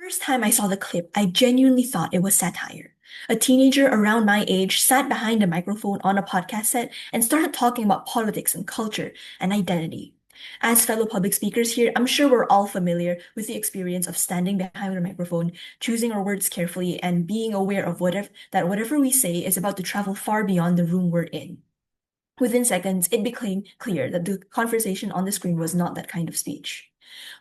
First time I saw the clip, I genuinely thought it was satire. A teenager around my age sat behind a microphone on a podcast set and started talking about politics and culture and identity. As fellow public speakers here, I'm sure we're all familiar with the experience of standing behind a microphone, choosing our words carefully, and being aware of whatever we say is about to travel far beyond the room we're in. Within seconds, it became clear that the conversation on the screen was not that kind of speech.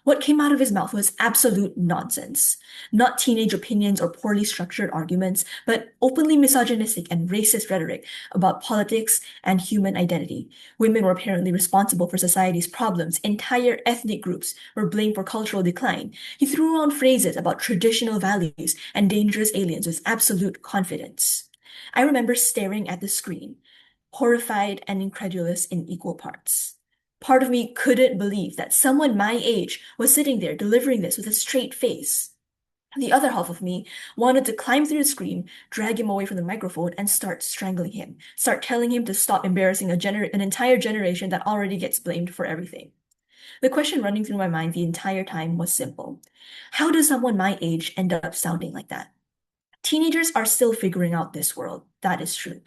What came out of his mouth was absolute nonsense. Not teenage opinions or poorly structured arguments, but openly misogynistic and racist rhetoric about politics and human identity. Women were apparently responsible for society's problems. Entire ethnic groups were blamed for cultural decline. He threw around phrases about traditional values and dangerous aliens with absolute confidence. I remember staring at the screen, horrified and incredulous in equal parts. Part of me couldn't believe that someone my age was sitting there delivering this with a straight face. The other half of me wanted to climb through the screen, drag him away from the microphone, and start strangling him, start telling him to stop embarrassing an entire generation that already gets blamed for everything. The question running through my mind the entire time was simple. How does someone my age end up sounding like that? Teenagers are still figuring out this world. That is true.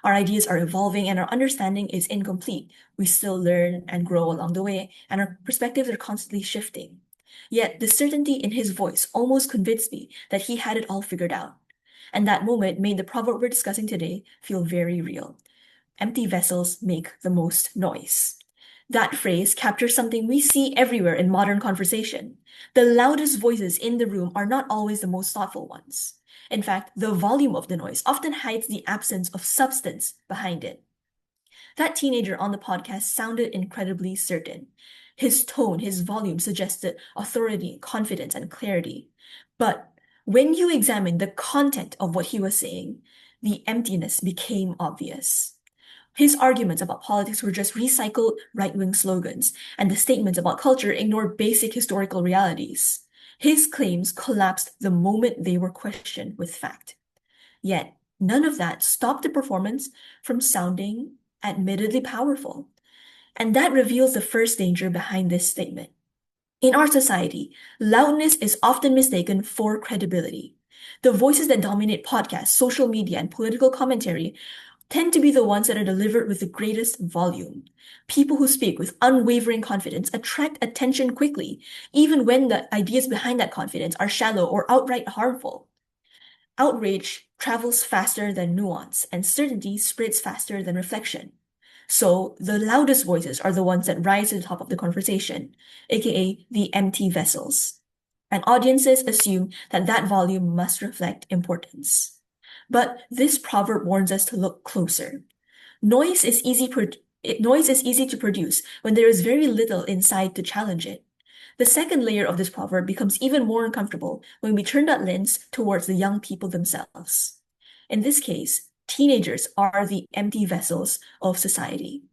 Our ideas are evolving and our understanding is incomplete. We still learn and grow along the way, and our perspectives are constantly shifting. Yet the certainty in his voice almost convinced me that he had it all figured out. And that moment made the proverb we're discussing today feel very real. Empty vessels make the most noise. That phrase captures something we see everywhere in modern conversation. The loudest voices in the room are not always the most thoughtful ones. In fact, the volume of the noise often hides the absence of substance behind it. That teenager on the podcast sounded incredibly certain. His tone, his volume suggested authority, confidence, and clarity. But when you examine the content of what he was saying, the emptiness became obvious. His arguments about politics were just recycled right-wing slogans, and the statements about culture ignored basic historical realities. His claims collapsed the moment they were questioned with fact. Yet, none of that stopped the performance from sounding admittedly powerful. And that reveals the first danger behind this statement. In our society, loudness is often mistaken for credibility. The voices that dominate podcasts, social media, and political commentary tend to be the ones that are delivered with the greatest volume. People who speak with unwavering confidence attract attention quickly, even when the ideas behind that confidence are shallow or outright harmful. Outrage travels faster than nuance, and certainty spreads faster than reflection. So, the loudest voices are the ones that rise to the top of the conversation, aka the empty vessels. And audiences assume that that volume must reflect importance. But this proverb warns us to look closer. Noise is easy to produce when there is very little inside to challenge it. The second layer of this proverb becomes even more uncomfortable when we turn that lens towards the young people themselves. In this case, teenagers are the empty vessels of society.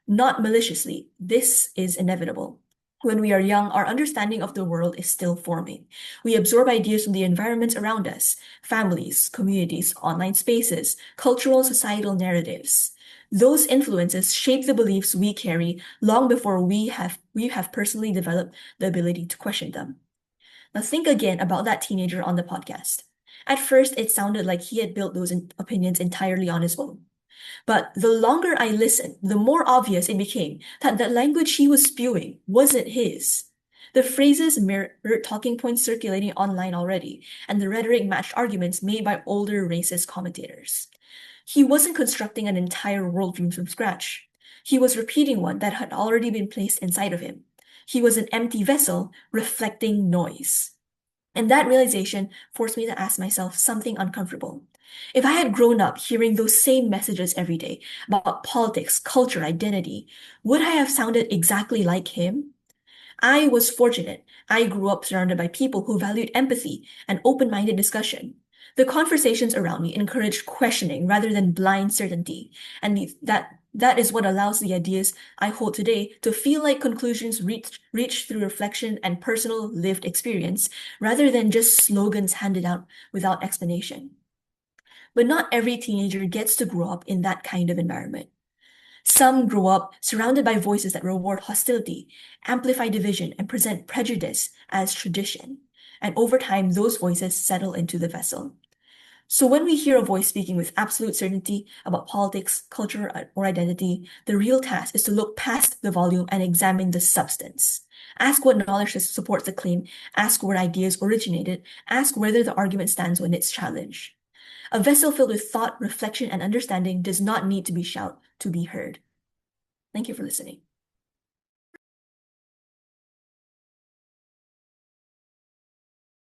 Not maliciously, this is inevitable. When we are young, our understanding of the world is still forming. We absorb ideas from the environments around us, families, communities, online spaces, cultural, societal narratives. Those influences shape the beliefs we carry long before we have personally developed the ability to question them. Now think again about that teenager on the podcast. At first, it sounded like he had built those opinions entirely on his own. But the longer I listened, the more obvious it became that the language he was spewing wasn't his. The phrases mirrored talking points circulating online already, and the rhetoric matched arguments made by older racist commentators. He wasn't constructing an entire worldview from scratch. He was repeating one that had already been placed inside of him. He was an empty vessel reflecting noise. And that realization forced me to ask myself something uncomfortable. If I had grown up hearing those same messages every day about politics, culture, identity, would I have sounded exactly like him? I was fortunate. I grew up surrounded by people who valued empathy and open-minded discussion. The conversations around me encouraged questioning rather than blind certainty, and that is what allows the ideas I hold today to feel like conclusions reached through reflection and personal lived experience, rather than just slogans handed out without explanation. But not every teenager gets to grow up in that kind of environment. Some grow up surrounded by voices that reward hostility, amplify division, and present prejudice as tradition. and over time, those voices settle into the vessel. So when we hear a voice speaking with absolute certainty about politics, culture, or identity, the real task is to look past the volume and examine the substance. Ask what knowledge supports the claim, ask where ideas originated, ask whether the argument stands when it's challenged. A vessel filled with thought, reflection, and understanding does not need to be shout to be heard. Thank you for listening.